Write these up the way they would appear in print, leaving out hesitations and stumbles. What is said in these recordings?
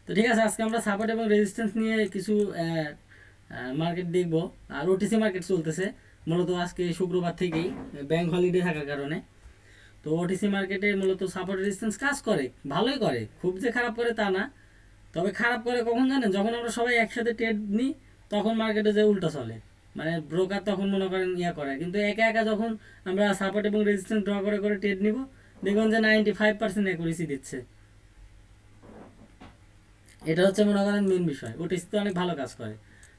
তো ঠিক আছে, আজকে আমরা সাপোর্ট এবং রেজিস্ট্যান্স নিয়ে কিছু মার্কেট দেখব। আর ওটিসি মার্কেট চলতেছে মূলত আজকে শুক্রবার থেকেই, ব্যাংক হলিডে থাকার কারণে। তো ওটিসি মার্কেটে মূলত সাপোর্ট রেজিস্ট্যান্স কাজ করে, ভালোই করে, খুব যে খারাপ করে তা না। তবে খারাপ করে কখন জানেন, যখন আমরা সবাই একসাথে ট্রেড নিই তখন মার্কেটে যে উল্টো চলে, মানে ব্রোকার তখন মনে করেন ইয়া করে। কিন্তু একা একা যখন আমরা সাপোর্ট এবং রেজিস্ট্যান্স ড্র করে করে ট্রেড নিব, দেখবেন যে 95% অ্যাকুরেসি দিচ্ছে। এটা হচ্ছে মনে করেন মেন বিষয়। ওটিসি তো অনেক ভালো কাজ করে।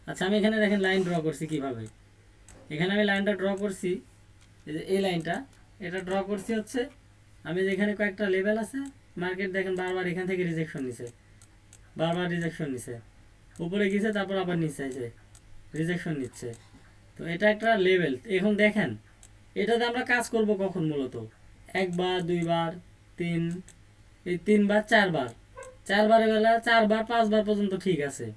আচ্ছা, আমি এখানে দেখেন লাইন ড্র করছি কিভাবে। এখানে আমি লাইনটা ড্র করছি, এই যে এই লাইনটা, এটা ড্র করছি হচ্ছে আমি যেখানে কয়েকটা লেভেল আছে, মার্কেট দেখেন বারবার এখান থেকে রিজেকশন নিছে, বারবার রিজেকশন নিছে, উপরে গেছে তারপর আবার নিচে আছে, রিজেকশন নিচ্ছে। তো এটা একটা লেভেল। এখন দেখেন এটাতে আমরা কাজ করব কখন, মূলত একবার, দুইবার, তিন, এই তিনবার, চারবার, চারবারের বেলা, চারবার, পাঁচবার পর্যন্ত ঠিক আছে।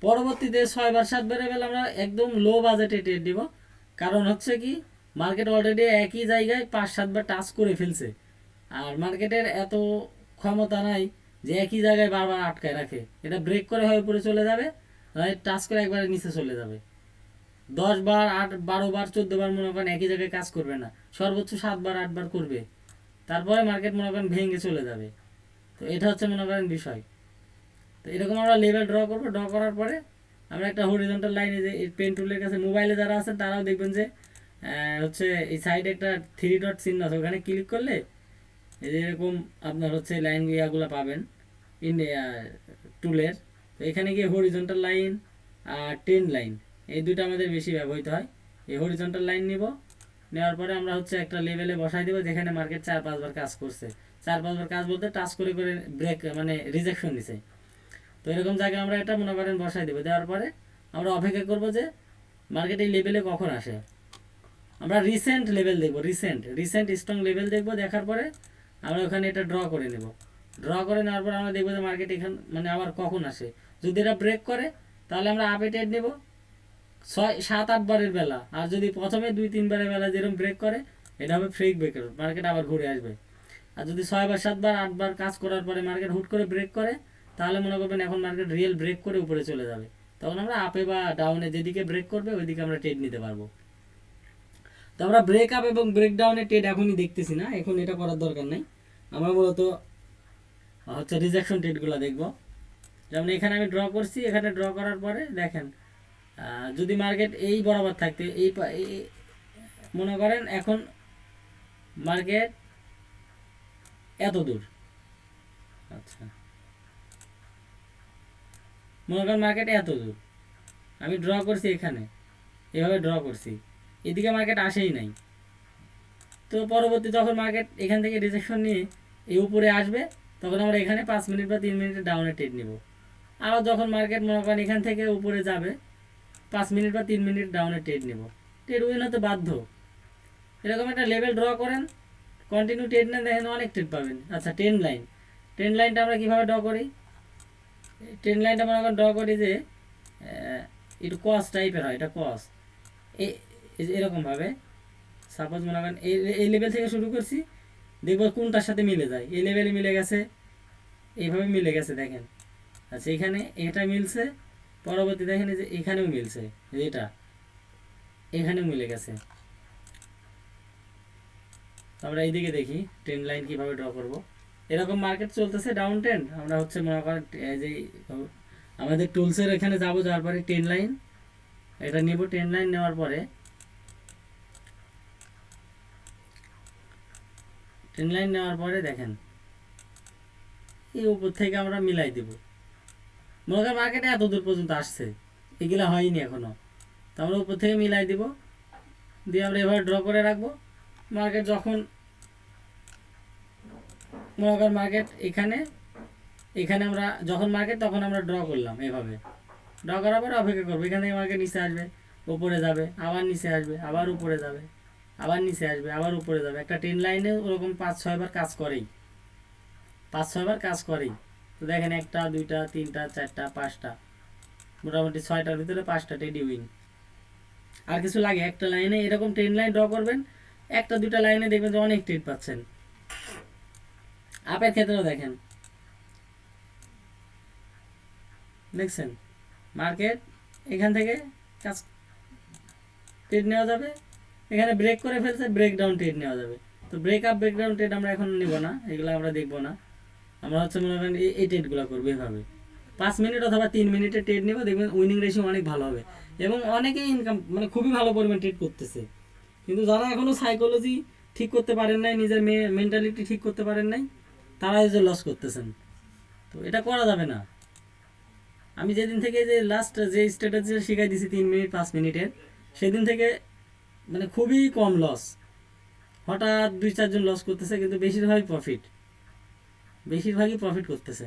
পরবর্তীতে ছয়বার, সাতবারের বেলা আমরা একদম লো বাজেটে ট্রেড দিব। কারণ হচ্ছে কি, মার্কেট অলরেডি একই জায়গায় পাঁচ সাতবার টাচ করে ফেলছে। আর মার্কেটের এত ক্ষমতা নাই যে একই জায়গায় বারবার আটকায় রাখে। এটা ব্রেক করে হয় উপরে চলে যাবে, টাচ করে একবারে নিচে চলে যাবে। 10 বার, 8, 12 বার, 14 বার মনে করেন একই জায়গায় কাজ করবে না, সর্বোচ্চ 7 বার, 8 বার করবে। তারপরে মার্কেট মনে করেন ভেঙে চলে যাবে। তো এটা হচ্ছে মনে করেন বিষয়। তো এরকম আমরা লেভেল ড্র করবো। ড্র করার পরে আমরা একটা হরিজন্টাল লাইনে, যে পেন টুলের কাছে মোবাইলে যারা আছেন তারাও দেখবেন যে হচ্ছে এই সাইডে একটা 3 ডট চিহ্ন আছে, ওখানে ক্লিক করলে এই যে এরকম আপনার হচ্ছে লাইন ইয়াগুলো পাবেন টুলের। তো এখানে গিয়ে হরিজন্টাল লাইন আর ট্রেন্ড লাইন, এই দুটো আমাদের বেশি ব্যবহৃত হয়। এই হরিজন্টাল লাইন নিব, নেওয়ার পরে আমরা হচ্ছে একটা লেভেলে বসাই দেবো যেখানে মার্কেট 4-5 বার কাজ করছে। 4-5 বার কাজ বলতে টাচ করে করে ব্রেক মানে রিজেকশন দিছে। তো এরকম জায়গায় আমরা এটা মনে করেন বসাই দেবো। দেওয়ার পরে আমরা অপেক্ষা করবো যে মার্কেট এই লেভেলে কখন আসে। আমরা রিসেন্ট লেভেল দেখবো, রিসেন্ট রিসেন্ট স্ট্রং লেভেল দেখবো। দেখার পরে আমরা ওখানে এটা ড্র করে নেব। ড্র করে নেওয়ার পর আমরা দেখবো যে মার্কেট এখানে মানে আবার কখন আসে। যদি এটা ব্রেক করে তাহলে আমরা আপে ট্রেড নেব 6-7-8 বারের বেলা। আর যদি প্রথমে 2-3 বারের বেলা যেরকম ব্রেক করে, এটা হবে ফ্রেক ব্রেকার, মার্কেট আবার ঘুরে আসবে। আর যদি 6 বার, 7 বার, 8 বার কাজ করার পরে মার্কেট হুট করে ব্রেক করে, তাহলে মনে করবেন এখন মার্কেট রিয়েল ব্রেক করে উপরে চলে যাবে। তখন আমরা আপে বা ডাউনে যেদিকে ব্রেক করবে ওইদিকে আমরা ট্রেড নিতে পারবো। তো আমরা ব্রেক আপ এবং ব্রেক ডাউনে ট্রেড এখনই দেখতেছি না, এখন এটা করার দরকার নেই। আমরা মূলত হচ্ছে রিজেকশন ট্রেডগুলো দেখবো। যেমন এখানে আমি ড্র করছি, এখানে ড্র করার পরে দেখেন যদি মার্কেট এই বরাবর থাকতে মনে করেন এখন মার্কেট এত দূর, আচ্ছা মনে করেন মার্কেট এত দূর, আমি ড্র করছি এখানে, এভাবে ড্র করছি, এদিকে মার্কেট আসেই নাই। তো পরবর্তী যখন মার্কেট এখান থেকে রিজেকশন নিয়ে এই উপরে আসবে, তখন আমরা এখানে 5 মিনিট বা 3 মিনিটের ডাউনে ট্রেড নিব। আবার যখন মার্কেট মনে করেন এখান থেকে উপরে যাবে, 5 মিনিট বা 3 মিনিট ডাউনে ট্রেড নিব। ট্রেড উইন হতে বাধ্য। এরকম একটা লেভেল ড্র করেন, কন্টিনিউ ট্রেড নেন, দেখেন অনেক ট্রেড পাবেন। আচ্ছা, ট্রেন্ড লাইন, ট্রেন্ড লাইনটা আমরা কীভাবে ড্র করি? ট্রেন্ড লাইনটা মনে করেন ড্র করি যে একটু কস টাইপের হয়, এটা কস এরকমভাবে। সাপোজ মনে করেন এই লেভেল থেকে শুরু করছি, দেখবো কোনটার সাথে মিলে যায়। এই লেভেলে মিলে গেছে, এইভাবে মিলে গেছে দেখেন। আচ্ছা, এখানে এটা মিলছে, পরবর্তী দেখেন যে এখানেও মিলছে, এটা এখানেও মিলে গেছে। আমরা এইদিকে দেখি ট্রেন্ড লাইন কীভাবে ড্র করব। এরকম মার্কেট চলতেছে ডাউন ট্রেন্ড, আমরা হচ্ছে মনে করেন যে আমাদের টুলসের এখানে যাবো, যাওয়ার পরে ট্রেন্ড লাইন এটা নেব। ট্রেন্ড লাইন নেওয়ার পরে ট্রেন্ড লাইন নেওয়ার পরে দেখেন এই উপর থেকে আমরা মিলাই দেব। মনে করেন মার্কেটে এত দূর পর্যন্ত আসছে, এগুলা হয়নি এখনো, তো আমরা উপর থেকে মিলাই দিব, দিয়ে আমরা এভাবে ড্র করে রাখবো। মার্কেট যখন মনে করেন মার্কেট এখানে এখানে আমরা যখন মার্কেট তখন আমরা ড্র করলাম, এভাবে ড্র করার পরে অপেক্ষা করবো। এখান থেকে মার্কেট নিচে আসবে, উপরে যাবে, আবার নিচে আসবে, আবার উপরে যাবে, আবার নিচে আসবে, আবার উপরে যাবে। একটা ট্রেন লাইনে ওরকম 5-6 বার কাজ করেই, 5-6 বার কাজ করেই। তো দেখেন 1টা, 2টা, 3টা, 4টা, 5টা, মোটামুটি 6টার ভিতরে 5টা ট্রেড উইন। আর কিছু লাগে? একটা লাইনে এরকম ট্রেন লাইন ড্র করবেন, 1টা 2টা লাইনে দেখবেন যে অনেক ট্রেড পাচ্ছেন। আপের ক্ষেত্রেও দেখেন দেখছেন মার্কেট এখান থেকে কাজ ট্রেড নেওয়া যাবে, এখানে ব্রেক করে ফেলছে, ব্রেক ডাউন ট্রেড নেওয়া যাবে। তো break up break down trade আমরা এখন নিব না, এগুলো আমরা দেখবো না। আমরা হচ্ছে মনে করেন এই ট্রেডগুলো করবো এভাবে 5 মিনিট অথবা 3 মিনিটের ট্রেড নেবো, দেখবেন উইনিং রেশিও অনেক ভালো হবে এবং অনেকেই ইনকাম মানে খুবই ভালো পরিমাণ ট্রেড করতেছে। কিন্তু যারা এখনও সাইকোলজি ঠিক করতে পারেন নাই, নিজের মেন্টালিটি ঠিক করতে পারেন নাই, তারা এই যে লস করতেছেন। তো এটা করা যাবে না। আমি যেদিন থেকে যে লাস্ট যে স্ট্র্যাটেজি শিখাই দিয়েছি 3 মিনিট 5 মিনিটের, সেদিন থেকে মানে খুবই কম লস। হঠাৎ 2-4 জন লস করতেছে, কিন্তু বেশিরভাগই প্রফিট করতেছে।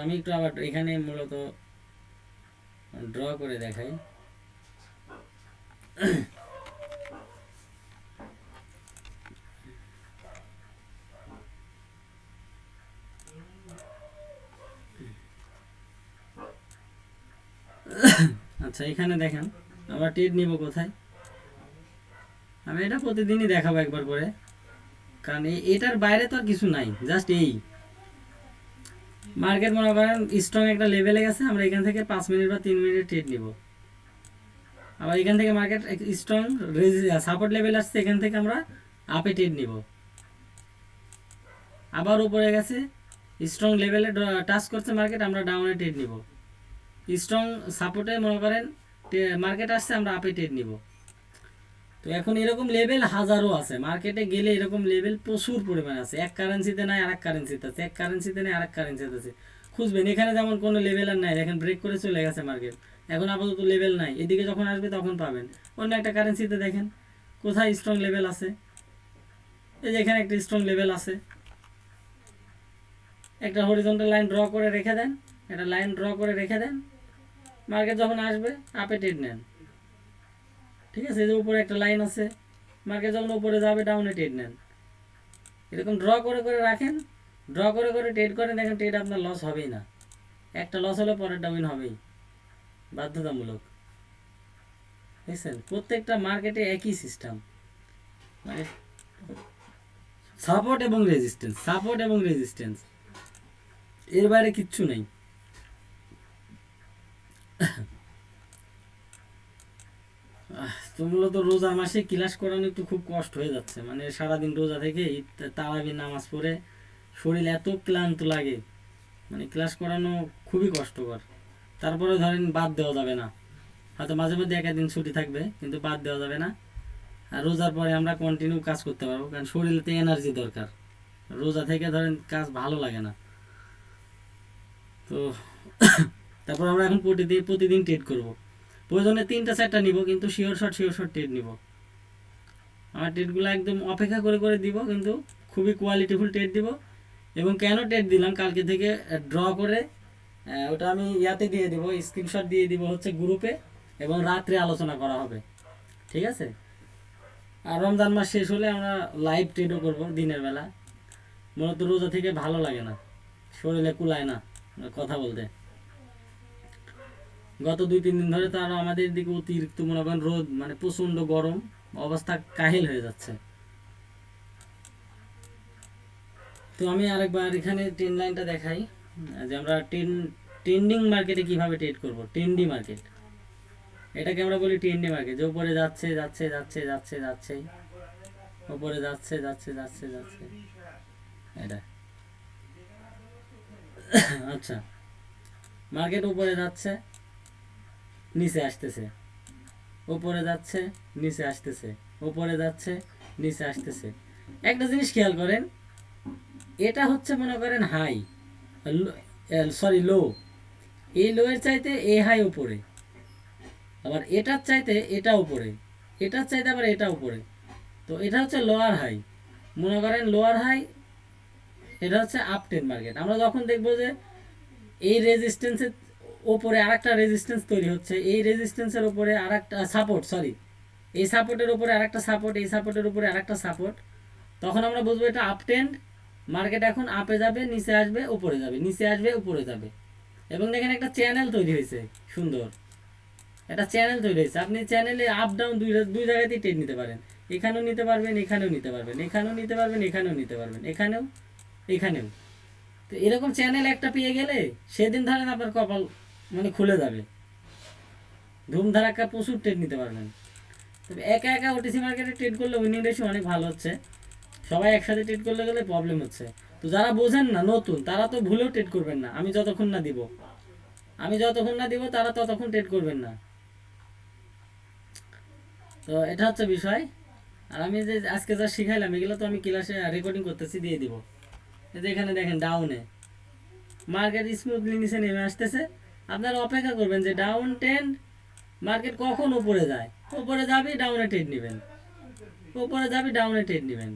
আমি একটু আবার এখানে মূলত ড্র করে দেখাই। আচ্ছা এখানে দেখেন আমরা ট্রেড নিব কোথায়, আমি এটা প্রতিদিনই দেখাবো একবার করে, কারণ এটার বাইরে তো আর কিছু নাই, জাস্ট এই মার্কেট মনে করেন স্ট্রং একটা লেভেলে গেছে, আমরা এখান থেকে 5 মিনিট বা 3 মিনিট ট্রেড নিব। আবার এখান থেকে মার্কেট স্ট্রং সাপোর্ট লেভেল আসছে, এখান থেকে আমরা আপে ট্রেড নিব। আবার উপরে গেছে স্ট্রং লেভেলে টাচ করছে মার্কেট, আমরা ডাউনে ট্রেড নিব। স্ট্রং সাপোর্টে মনে করেন মার্কেট আসছে, আমরা আপে ট্রেড নিব। তো এখন এরকম লেভেল হাজারো আছে মার্কেটে গেলে, এরকম লেভেল প্রচুর পরিমাণে আছে। এক কারেন্সিতে নাই আরেক কারেন্সিতে আছে, এক কারেন্সিতে নেই আরেক কারেন্সিতে আছে। খুঁজবেন এখানে যেমন কোনো লেভেল আর নাই, দেখেন ব্রেক করে চলে গেছে মার্কেট, এখন আপাতত লেভেল নাই। এদিকে যখন আসবে তখন পাবেন। অন্য একটা কারেন্সিতে দেখেন কোথায় স্ট্রং লেভেল আছে, এই যে এখানে একটা স্ট্রং লেভেল আছে। একটা হরিজন্টাল লাইন ড্র করে রেখে দেন, একটা লাইন ড্র করে রেখে দেন, মার্কেট যখন আসবে আপে ট্রেড নেন। ঠিক আছে, এই যে উপরে একটা লাইন আছে, মার্কেট যখন উপরে যাবে ডাউনে ট্রেড নেন। এরকম ড্র করে করে রাখেন, ড্র করে করে ট্রেড করেন, দেখেন ট্রেড আপনার লস হবেই না। একটা লস হলে পরের ডাউন হবেই, বাধ্যতামূলক। দেখছেন প্রত্যেকটা মার্কেটে একই সিস্টেম, মানে সাপোর্ট এবং রেজিস্ট্যান্স, সাপোর্ট এবং রেজিস্ট্যান্স, এর বাইরে কিচ্ছু নেই। তো মূলত রোজার মাসে ক্লাস করানো একটু খুব কষ্ট হয়ে যাচ্ছে, মানে সারাদিন রোজা থেকে তারাবির নামাজ পড়ে শরীর এত ক্লান্ত লাগে, মানে ক্লাস করানো খুবই কষ্টকর। তারপরে ধরেন বাদ দেওয়া যাবে না, হয়তো মাঝে মধ্যে একদিন ছুটি থাকবে, কিন্তু বাদ দেওয়া যাবে না। আর রোজার পরে আমরা কন্টিনিউ কাজ করতে পারবো, কারণ শরীরেতে এনার্জি দরকার। রোজা থেকে ধরেন কাজ ভালো লাগে না। তো তারপর আমরা এখন প্রতিদিন ট্রেড করব, প্রয়োজনে 3টা-4টা নিব, কিন্তু শিওর শট ট্রেড নিব। আমার ট্রেডগুলো একদম অপেক্ষা করে করে দিব, কিন্তু খুবই কোয়ালিটিফুল ট্রেড দিব। এবং কেন ট্রেড দিলাম কালকে থেকে ড্র করে, ওটা আমি ইয়াতে দিয়ে দিব, স্ক্রিনশট দিয়ে দিব হচ্ছে গ্রুপে, এবং রাত্রে আলোচনা করা হবে। ঠিক আছে, আর রমজান মাস শেষ হলে আমরা লাইভ ট্রেডও করব দিনের বেলা। মূলত রোজা থেকে ভালো লাগে না, শরীরে কুলায় না কথা বলতে। গত 2-3 দিন ধরে তো আরও আমাদের দিকে অতিরিক্ত মনে করেন রোদ, মানে প্রচণ্ড গরম, অবস্থা কাহিল হয়ে যাচ্ছে। তো আমি আরেকবার এখানে ট্রেন্ড লাইনটা দেখাই, যে আমরা ট্রেন্ডিং মার্কেটে কিভাবে ট্রেড করব। ট্রেন্ডি মার্কেট, এটাকে আমরা বলি ট্রেন্ডি মার্কেট, যে উপরে যাচ্ছে যাচ্ছে যাচ্ছে যাচ্ছে যাচ্ছে, উপরে যাচ্ছে যাচ্ছে যাচ্ছে যাচ্ছে, এটা। আচ্ছা, মার্কেট উপরে যাচ্ছে নিচে আসতেছে, উপরে যাচ্ছে নিচে আসতেছে, উপরে যাচ্ছে নিচে আসতেছে। একটা জিনিস খেয়াল করেন, এটা হচ্ছে মনে করেন হাই, সরি লো, এই লো এর চাইতে এ হাই উপরে, আবার এটার চাইতে এটা উপরে, এটার চাইতে আবার এটা উপরে। তো এটা হচ্ছে লোয়ার হাই, মনে করেন লোয়ার হাই, এটা হচ্ছে আপ ট্রেন্ড মার্কেট। আমরা যখন দেখবো যে এই রেজিস্ট্যান্সের ওপরে আরেকটা রেজিস্ট্যান্স তৈরি হচ্ছে, এই রেজিস্ট্যান্সের উপরে আরেকটা সাপোর্ট, সরি এই সাপোর্টের উপরে আরেকটা সাপোর্ট, এই সাপোর্টের উপরে আরেকটা সাপোর্ট, তখন আমরা বুঝবো এটা আপ ট্রেন্ড মার্কেট। এখন আপে যাবে, নিচে আসবে, উপরে যাবে, নিচে আসবে, উপরে যাবে। এবং দেখেন একটা চ্যানেল তৈরি হয়েছে সুন্দর, একটা চ্যানেল তৈরি হয়েছে। আপনি চ্যানেলে আপ ডাউন দুই জায়গাতেই ট্রেড নিতে পারেন, এখানেও নিতে পারবেন, এখানেও নিতে পারবেন, এখানেও নিতে পারবেন, এখানেও নিতে পারবেন, এখানেও, এখানেও। তো এরকম চ্যানেল একটা পেয়ে গেলে সেদিন ধরেন আপনার কপাল মানে খুলে যাবে, ধুমধারাক্কা প্রচুর ট্রেড নিতে পারবেন। তবে একা একা ওটিসি মার্কেটে ট্রেড করলে উইনিং রেশিও অনেক ভালো হচ্ছে, সবাই একসাথে ট্রেড করলে গেলে প্রবলেম হচ্ছে। তো যারা বোঝেন না নতুন, তারা তো ভুলেও ট্রেড করবেন না, আমি যতক্ষণ না দিব তারা ততক্ষণ ট্রেড করবেন না। তো এটা হচ্ছে বিষয়। আর আমি যে আজকে যা শিখাইলাম এগুলো তো আমি ক্লাসে রেকর্ডিং করতেছি, দিয়ে দিব। এই যে এখানে দেখেন ডাউনে মার্কেট স্মুথলি নিচে নেমে আসতেছে, আপনারা অপেক্ষা করবেন যে ডাউন ট্রেন্ড মার্কেট কখন উপরে যায়, উপরে যাবি ডাউনে ট্রেড নেবেন, উপরে যাবি ডাউনে ট্রেড নেবেন।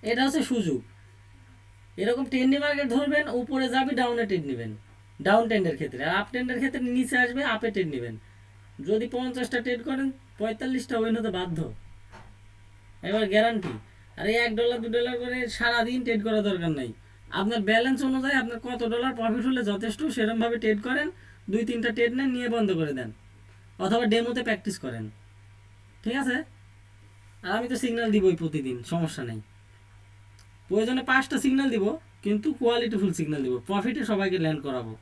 এটা হচ্ছে সুযোগ। এরকম ট্রেন্ডি মার্কেট ধরবেন, উপরে যাবি ডাউনে ট্রেড নেবেন ডাউন ট্রেন্ডের ক্ষেত্রে, আর আপ ট্রেন্ডের ক্ষেত্রে নিচে আসবে আপে ট্রেড নেবেন। যদি 50টা ট্রেড করেন 45টা উইন হতে বাধ্য, এবার গ্যারান্টি। আর এই $1 $2 করে সারাদিন ট্রেড করা দরকার নাই, আপনার ব্যালেন্স অনুযায়ী আপনার কত ডলার প্রফিট হলে যথেষ্ট সেরকমভাবে ট্রেড করেন, 2-3টা ট্রেড নেন, নিয়ে বন্ধ করে দেন, অথবা ডেমোতে প্র্যাকটিস করেন, ঠিক আছে? আর আমি তো সিগন্যাল দিবই প্রতিদিন, সমস্যা নেই। প্রয়োজনে 5টা সিগন্যাল দিব, কিন্তু কোয়ালিটিফুল সিগন্যাল দিব, প্রফিটে সবাইকে ল্যান্ড করাবো।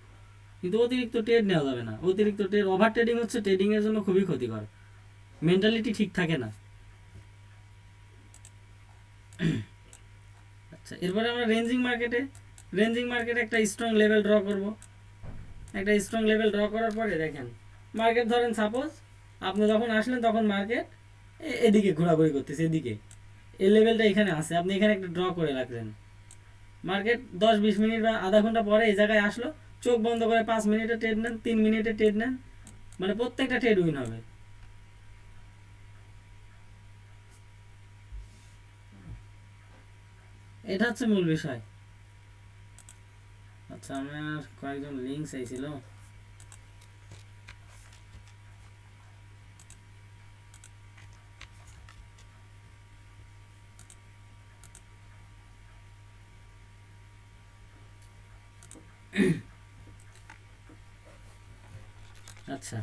কিন্তু অতিরিক্ত ট্রেড নেওয়া যাবে না, অতিরিক্ত ট্রেড, ওভার ট্রেডিং হচ্ছে ট্রেডিংয়ের জন্য খুবই ক্ষতিকর, মেন্টালিটি ঠিক থাকে না। আচ্ছা, এরপরে আমরা রেঞ্জিং মার্কেটে একটা স্ট্রং লেভেল ড্র করব। একটা স্ট্রং লেভেল ড্র করার পরে দেখেন মার্কেট, ধরেন সাপোজ আপনি যখন আসলেন তখন মার্কেট এদিকে ঘোরাঘুরি করতেছে, এদিকে এই লেভেলটা এখানে আছে, আপনি এখানে একটা ড্র করে রাখলেন। মার্কেট 10-20 মিনিট বা আধা ঘন্টা পরে এই জায়গায় আসলো, চোখ বন্ধ করে 5 মিনিটে ট্রেড নেন, 3 মিনিটে ট্রেড নেন, মানে প্রত্যেকটা ট্রেড উইন হবে। এটা হচ্ছে মূল বিষয়। আচ্ছা, আমার কয়েকজন লিঙ্ক চাইছিল। আচ্ছা,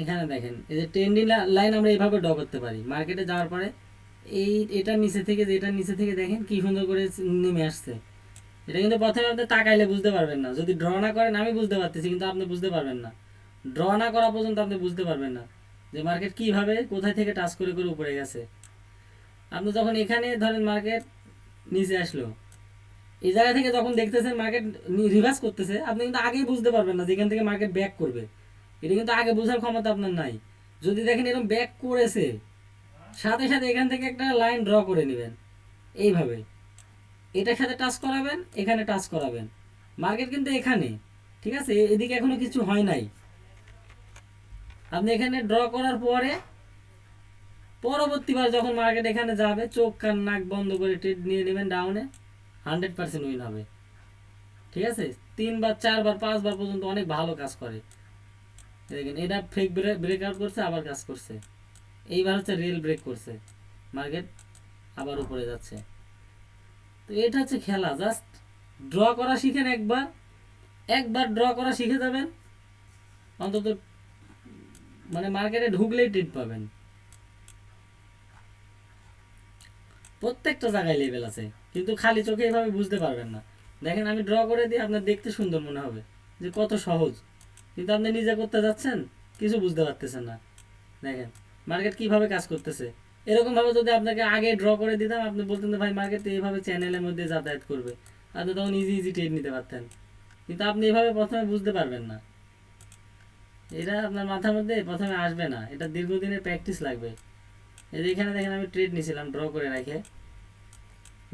এখানে দেখেন এই যে ট্রেন্ডিং লাইন আমরা এইভাবে ড্র করতে পারি। মার্কেটে যাওয়ার পরে এটার নিচে থেকে দেখেন কি সুন্দর করে নেমে আসছে। এটা কিন্তু প্রথমে আপনি তাকাইলে বুঝতে পারবেন না, যদি ড্র না করেন, আমি বুঝতে পারতেছি কিন্তু আপনি বুঝতে পারবেন না। ড্র না করা পর্যন্ত আপনি বুঝতে পারবেন না যে মার্কেট কীভাবে কোথায় থেকে টাচ করে করে উপরে গেছে। আপনি যখন এখানে ধরেন মার্কেট নিচে আসলো, এই জায়গা থেকে যখন দেখতেছেন মার্কেট রিভার্স করতেছে, আপনি কিন্তু আগেই বুঝতে পারবেন না যে এখান থেকে মার্কেট ব্যাক করবে। এটা কিন্তু আগে বোঝার ক্ষমতা আপনার নাই। যদি দেখেন এরকম ব্যাক করেছে, সাথে সাথে এখান থেকে একটা লাইন ড্র করে নেবেন এইভাবে, এটার সাথে টাচ করাবেন, এখানে টাচ করাবেন, মার্কেট কিন্তু এখানে, ঠিক আছে, এদিকে এখনো কিছু হয় নাই। আপনি এখানে ড্র করার পরে পরবর্তীবার যখন মার্কেট এখানে যাবে, চোখ কান নাক বন্ধ করে ট্রেড নিয়ে নেবেন ডাউনে, 100% উইন হবে। ঠিক আছে, 3বার 4বার 5বার পর্যন্ত অনেক ভালো কাজ করে। দেখেন এটা ফেক ব্রেকআউট করছে, আবার কাজ করছে, এইবার হচ্ছে রিয়েল ব্রেক করছে, মার্কেট আবার উপরে যাচ্ছে। তো এটা হচ্ছে খেলা, জাস্ট ড্র করা শিখেন, একবার ড্র করা শিখে যাবেন, অন্তত মানে মার্কেটে ঢুকলেই ট্রেড পাবেন। প্রত্যেকটা জায়গায় লেভেল আছে, কিন্তু খালি চোখে এইভাবে বুঝতে পারবেন না। দেখেন আমি ড্র করে দিই, আপনার দেখতে সুন্দর মনে হবে যে কত সহজ, কিন্তু আপনি নিজে করতে যাচ্ছেন কিছু বুঝতে পারতেছেন না। দেখেন মার্কেট কিভাবে কাজ করতেছে। এরকমভাবে যদি আপনাকে আগে ড্র করে দিতাম, আপনি বলতেন ভাই মার্কেট এইভাবে চ্যানেলের মধ্যে যাতায়াত করবে, আপনি তখন ইজি ট্রেড নিতে পারতেন, কিন্তু আপনি এভাবে প্রথমে বুঝতে পারবেন না। এটা আপনার মাথার মধ্যে প্রথমে আসবে না, এটা দীর্ঘদিনের প্র্যাকটিস লাগবে। এই যে এখানে দেখেন আমি ট্রেড নিয়েছিলাম ড্র করে রেখে,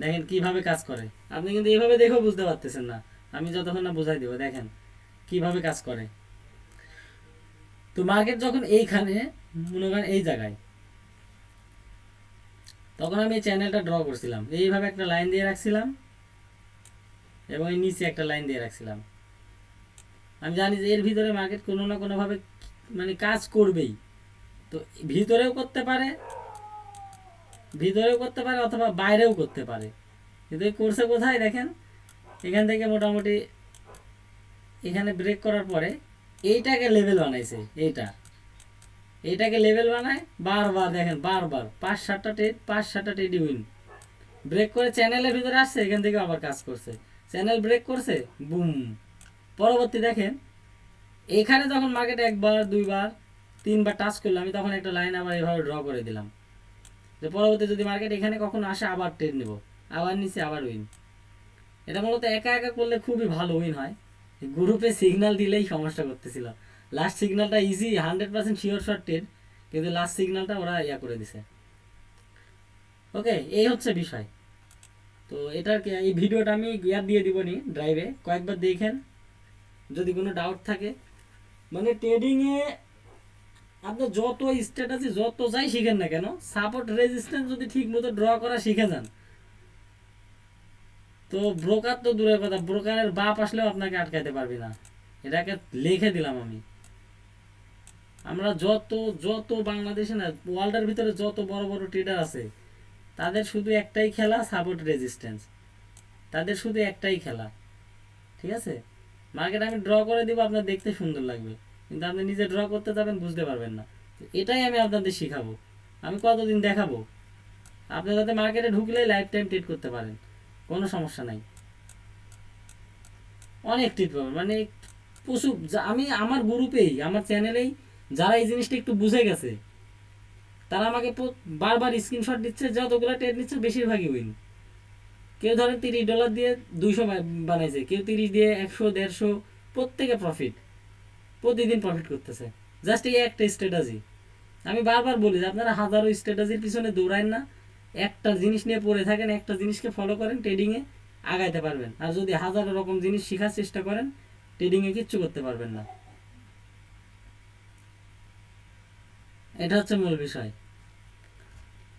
দেখেন কিভাবে কাজ করে। আপনি কিন্তু এইভাবে দেখেও বুঝতে পারতেছেন না, আমি যতক্ষণ না বোঝাই দেবো। দেখেন কিভাবে কাজ করে। তো মার্কেট যখন এইখানে মনে করেন এই জায়গায়, তখন আমি এই চ্যানেলটা ড্র করছিলাম, এইভাবে একটা লাইন দিয়ে রাখছিলাম এবং এই নিচে একটা লাইন দিয়ে রাখছিলাম। আমি জানি যে এর ভিতরে মার্কেট কোনো না কোনোভাবে মানে কাজ করবেই। তো ভিতরেও করতে পারে অথবা বাইরেও করতে পারে। কিন্তু এই কোর্সে কোথায় দেখেন, এখান থেকে মোটামুটি এখানে ব্রেক করার পরে এইটাকে লেভেল বানাইছে, এইটাকে লেভেল বানায় বারবার, দেখেন বারবার 5-7টা টেডি উইন, ব্রেক করে চ্যানেলের ভিতরে আসছে, এখান থেকে আবার কাজ করছে, চ্যানেল ব্রেক করছে, বুম। পরবর্তী দেখেন এখানে যখন মার্কেট 1-2-3বার টাচ করলো, আমি তখন একটা লাইন আবার এভাবে ড্র করে দিলাম যে পরবর্তী যদি মার্কেট এখানে কখনো আসে আবার ট্রেড নেব, আবার নিচে আবার উইন। এটা মূলত একা একা করলে খুবই ভালো উইন হয়, গ্রুপে সিগন্যাল দিলেই সমস্যা করতেছিল। লাস্ট সিগন্যালটা ইজি 100% শিওর শর্ট ট্রেড, কিন্তু লাস্ট সিগন্যালটা ওরা ইয়া করে দিছে। ওকে, এই হচ্ছে বিষয়। তো এটার এই ভিডিওটা আমি ইয়ার দিয়ে দিব নি ড্রাইভে, কয়েকবার দেখেন যদি কোনো ডাউট থাকে। মানে ট্রেডিংয়ে আপনি যত স্ট্র্যাটেজি যত যাই শিখেন না কেন, সাপোর্ট রেজিস্ট্যান্স যদি ঠিক মতো ড্র করা শিখে যান, তো ব্রোকার তো দূরের কথা, ব্রোকারের বাপ আসলেও আপনাকে আটকাতে পারবি না। এটাকে লিখে দিলাম আমি। আমরা যত যত বাংলাদেশে না ওয়ার্ল্ডের ভিতরে যত বড় বড় ট্রেডার আছে, তাদের শুধু একটাই খেলা সাপোর্ট রেজিস্ট্যান্স, তাদের শুধু একটাই খেলা। ঠিক আছে, মার্কেট আমি ড্র করে দিব, আপনার দেখতে সুন্দর লাগবে, কিন্তু আপনি নিজে ড্র করতে যাবেন বুঝতে পারবেন না। এটাই আমি আপনাদের শিখাবো, আমি কতদিন দেখাবো, আপনি যাতে মার্কেটে ঢুকলেই লাইফ টাইম ট্রেড করতে পারেন, কোনো সমস্যা নাই। অনেক ট্রেড পাবেন, মানে প্রচুর। আমি আমার গ্রুপেই আমার চ্যানেলেই যারা এই জিনিসটা একটু বুঝে গেছে, তারা আমাকে বারবার স্ক্রিনশট দিচ্ছে, যতগুলো ট্রেড নিচ্ছে বেশিরভাগই উইন। কেউ ধরেন $30 দিয়ে 200 বানাইছে, কেউ 30 দিয়ে 100-150, প্রত্যেকে প্রফিট, প্রতিদিন প্রফিট করতেছে। জাস্ট এই একটা স্ট্র্যাটেজি। আমি বারবার বলি যে আপনারা হাজারো স্ট্র্যাটেজির পিছনে দৌড়ান না, একটা জিনিস নিয়ে পড়ে থাকেন, একটা জিনিসকে ফলো করেন, ট্রেডিংয়ে আগাইতে পারবেন। আর যদি হাজারো রকম জিনিস শেখার চেষ্টা করেন, ট্রেডিংয়ে কিচ্ছু করতে পারবেন না। এটা হচ্ছে মূল বিষয়।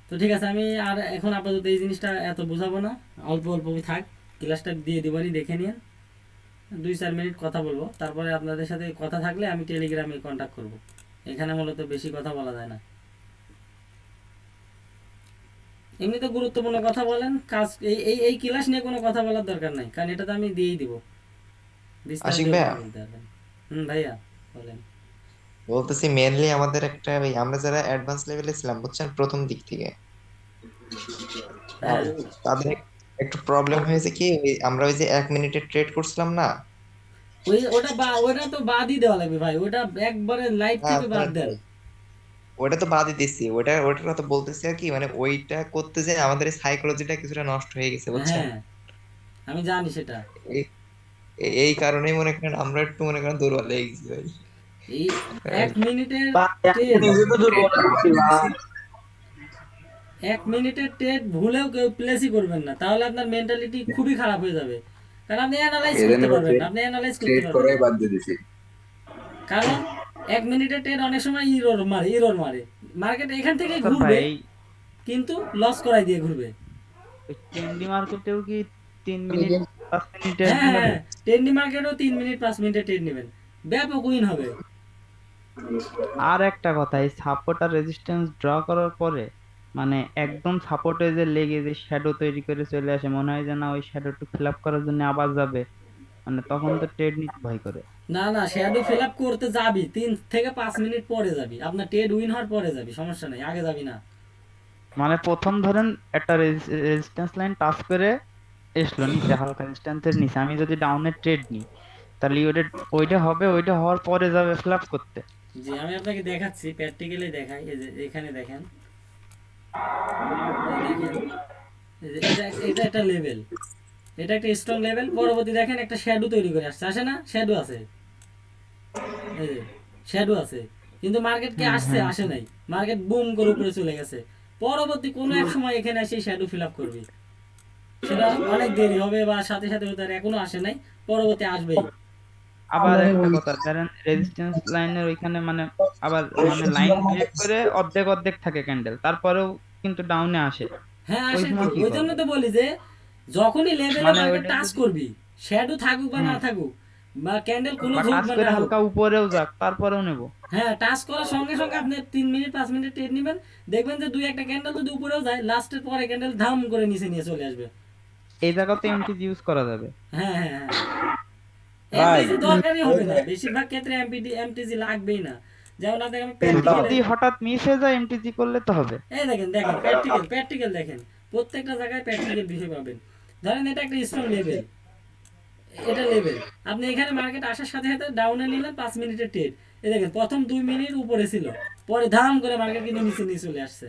তো ঠিক আছে, আমি আর এখন আপাতত এই জিনিসটা এত বোঝাবো না, অল্প অল্প থাক, ক্লাসটা দিয়ে দিবারই, দেখে নিন। 2-4 মিনিট কথা বলবো, তারপরে আপনাদের সাথে কথা থাকলে আমি টেলিগ্রামে কন্ট্যাক্ট করব। এখানে মূলত বেশি কথা বলা যায় না। এমনিতে গুরুত্বপূর্ণ কথা বলেন, কাজ এই এই এই ক্লাস নিয়ে কোনো কথা বলার দরকার নাই, কারণ এটা তো আমি দিয়েই দিব, বিস্তারিত আশিক ভাইয়া, বলতে পারবেন। ভাইয়া বলেন। বলতেছি মেনলি আমাদের একটা আমরা যারা অ্যাডভান্স লেভেলে ছিলাম বুঝছেন প্রথম দিক থেকে, হ্যাঁ, তাদের একটু প্রবলেম হয়েছে কি, আমরা ওই যে 1 মিনিটের ট্রেড করছিলাম না। ওটা তো বাদই দেওয়া লাগবে ভাই, ওটা একবারে লাইভ না থেকে বাদ শোনেন দেন। ভাই, ওটা তো বাদই দিচ্ছি, ওটার কথা বলতেছি আর কি, মানে ওইটা করতে যে আমাদের সাইকোলজিটা কিছুটা নষ্ট হয়ে গেছে বুঝছেন। হ্যাঁ, আমি জানি সেটা। এই এই কারণেই মনে করেন আমরা একটু মনে করেন দুর্বল হয়ে গেছি ভাই। এই আর 1 মিনিটের ভাই আমি ট্রেড, নিজে তো দুর্বল আছি ভাই। 1 মিনিটের ট্রেড ভুলেও কেউ প্লেসই করবেন না, তাহলে আপনার মেন্টালিটি খুবই খারাপ হয়ে যাবে। কারণ আপনি অ্যানালাইজ করতে পারবেন না, আপনি অ্যানালাইজ করতে ট্রেড পারবেন করাই না। বাদ দিয়ে দিছি। কারণ 1 মিনিটের ট্রেড অনেক সময় ইরোর মারে, মার্কেট এখান থেকে আচ্ছা ঘুরবে, ভাই, কিন্তু লস করাই দিয়ে ঘুরবে। ওই ট্রেন্ডি মার্কেটেও কি 3 মিনিট 5 মিনিটের হ্যাঁ নেবে? হ্যাঁ, ট্রেন্ডি মার্কেটও 3 মিনিট 5 মিনিটের ট্রেড নেবেন, ব্যাপক উইন হবে। আর একটা কথা, এই সাপোর্ট আর রেজিস্ট্যান্স ড্র করার পরে মানে একদম সাপোর্টে যে লেগে যে শ্যাডো তৈরি করে চলে আসে, মনে হয় যে না ওই শ্যাডোটা ফিল আপ করার জন্য আবার যাবে, মানে তখন তো ট্রেড নিতে ভয় করে। না না, শ্যাডো ফিল আপ করতে যাবি 3 থেকে 5 মিনিট পরে যাবি, আপনার ট্রেড উইন হওয়ার পরে যাবি, সমস্যা নেই, আগে যাবি না। মানে প্রথম ধরেন একটা রেজিস্ট্যান্স লাইন টাচ করে এসলো নিচে, হালকা রেজিস্ট্যান্সের নিচে, আমি যদি ডাউনের ট্রেড নিই তাহলে ওইটা ওইটা হবে, ওইটা হওয়ার পরে যাবে ফিল আপ করতে। জি, আমি আপনাকে দেখাচ্ছি, প্র্যাকটিক্যালি দেখাই। এই যে এখানে দেখেন, এই দেখেন, এই যে এটা এটা একটা লেভেল, এটা একটা স্ট্রং লেভেল। পরবর্তী দেখেন একটা শ্যাডো তৈরি করে আসছে, আসে না, শ্যাডো আছে, এই যে শ্যাডো আছে, কিন্তু মার্কেট কি হুম আসছে, হুম আসে হুম। নাই, মার্কেট বুম করে উপরে চলে গেছে। পরবর্তী কোনো এক সময় এখানে এসে শ্যাডো ফিল আপ করবে, সেটা অনেক দেরি হবে বা সাথে সাথে হতে পারে, এখনো আসে নাই, পরবর্তী আসবেই। আবার একটা কথা, ধরেন রেজিস্ট্যান্স লাইনের ওইখানে মানে আবার মানে লাইন ব্রেক করে অর্ধেক অর্ধেক থাকে ক্যান্ডেল, তারপরেও কিন্তু ডাউনে আসে, হ্যাঁ ওই আসে তো, সময় কি ওই জন্য করবো? তো বলি যে যখনই লেভেলে মানে মার্কেট ওইটা টাচ যদি করবি, শ্যাডো থাকুক বা না হুম, থাকুক, বা ক্যান্ডেল বা ক্লোজ হোক টাচ বা করে না হোক, হালকা উপরেও যাক তারপরেও নেব। হ্যাঁ টাচ করার সঙ্গে সঙ্গে আপনি 3 মিনিট 5 মিনিট ট্রেড নেবেন, দেখবেন যে দুই একটা ক্যান্ডেল যদি উপরেও যায়, লাস্টের পরে ক্যান্ডেল ধাম করে নিচে নিয়ে চলে আসবে। এই জায়গাতে এমটিজি ইউজ করা যাবে। হ্যাঁ হ্যাঁ হ্যাঁ, ভাই এমটিজি দরকারই হবে না, বেশিরভাগ ক্ষেত্রে এমটিজি লাগবেই না। যেমন আপনাকে আমি প্র্যাকটিক্যালে, যদি হঠাৎ মিস হয়ে যায় এমটিজি করলে তো হবে। এই দেখেন দেখেন প্র্যাকটিক্যাল দেখেন, প্রত্যেকটা জায়গায় প্র্যাকটিক্যাল বিষয় পাবেন। ধরেন এটা একটা স্ট্রং লেভেল, এটা লেভেল, আপনি এখানে মার্কেট আসার সাথে সাথে ডাউনে নিলেন 5 মিনিটের ট্রেড, এই দেখেন প্রথম 2 মিনিট উপরে ছিল, পরে ধাম করে মার্কেট কিন্তু নিচে নিয়ে চলে আসছে।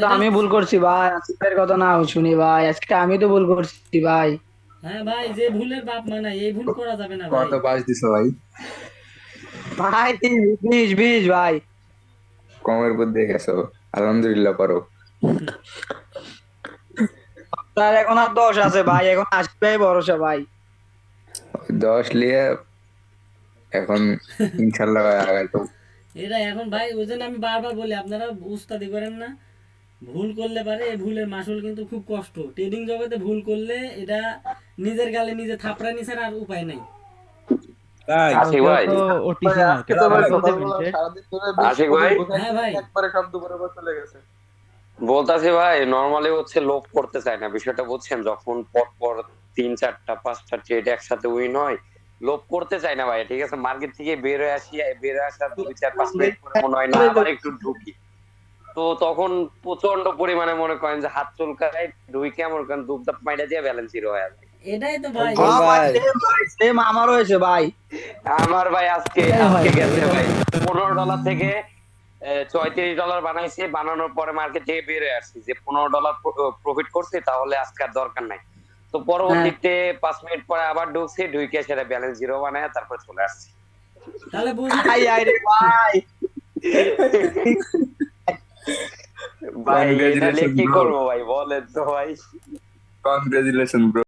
তো আমি ভুল করছি ভাই, আসিফের কথা না শুনি ভাই, আজকে আমি তো ভুল করছি ভাই। হ্যাঁ ভাই, যে ভুলের বাপ মানায়, এই ভুল করা যাবে না ভাই। কত পাস দিছো ভাই? ভাই 20 ভাই। কমের উপর দিয়ে গেছো, আলহামদুলিল্লাহ পারো। তার এখন আর 10 আছে ভাই, এখন আসিফ ভাই ভরসা ভাই। 10 লিয়ে এখন ইনশাল্লাহ আগাইতো। এটা এখন ভাই ওই জন্য আমি বারবার বলি, আপনারা উস্তাদি করেন না, ভুল করলে পারে এই ভুলের মাসুল কিন্তু খুব কষ্ট। ট্রেডিং জগতে ভুল করলে এটা নিজের গালে নিজে থাপড়া নিছে, আর উপায় নাই। তাই আশিক ভাই, তো ওটিসি মার্কেট সারাদিন ধরে আশিক ভাই, হ্যাঁ ভাই, একবারে সব দুপুরে চলে গেছে। বলতাছি ভাই, নরমালি হচ্ছে লোভ করতে চায় না, বিষয়টা বুঝছেন? যখন পর পর 3, 4, 5টা ট্রেড একসাথে উইন হয়, লোভ করতে চায় না ভাই, ঠিক আছে? মার্কেট থেকে বের হয়ে আসা 2, 4, 5 মিনিট পরে মনে হয় না আবার একটু ঢুকি, তো তখন প্রচন্ড পরিমাণে মনে করেন যে হাত চুলকায়, ঢুকে মনে করেন দুপদাপ মাইরা দিয়ে ব্যালেন্স জিরো হয়ে যায়। এটাই তো ভাই। হ্যাঁ ভাই, সেম আমারও হয়েছে ভাই। আমার ভাই আজকে আজকে গেছে ভাই $15 থেকে $34 বানাইছে, বানানোর পরে মার্কেট থেকে বের হয়ে আসছি যে $15 প্রফিট করছে, তাহলে আজকে আর দরকার নাই। তো পরবর্তীতে 5 মিনিট পরে আবার ঢুকছি, ঢুকে সেটা ব্যালেন্স জিরো বানায় তারপর চলে আসছি। তাহলে বুঝুন আই আই রে ভাই। ভাই এটা নিয়ে Congratulations, কি bro. করবো ভাই, বলেন তো ভাই। Congratulation bro.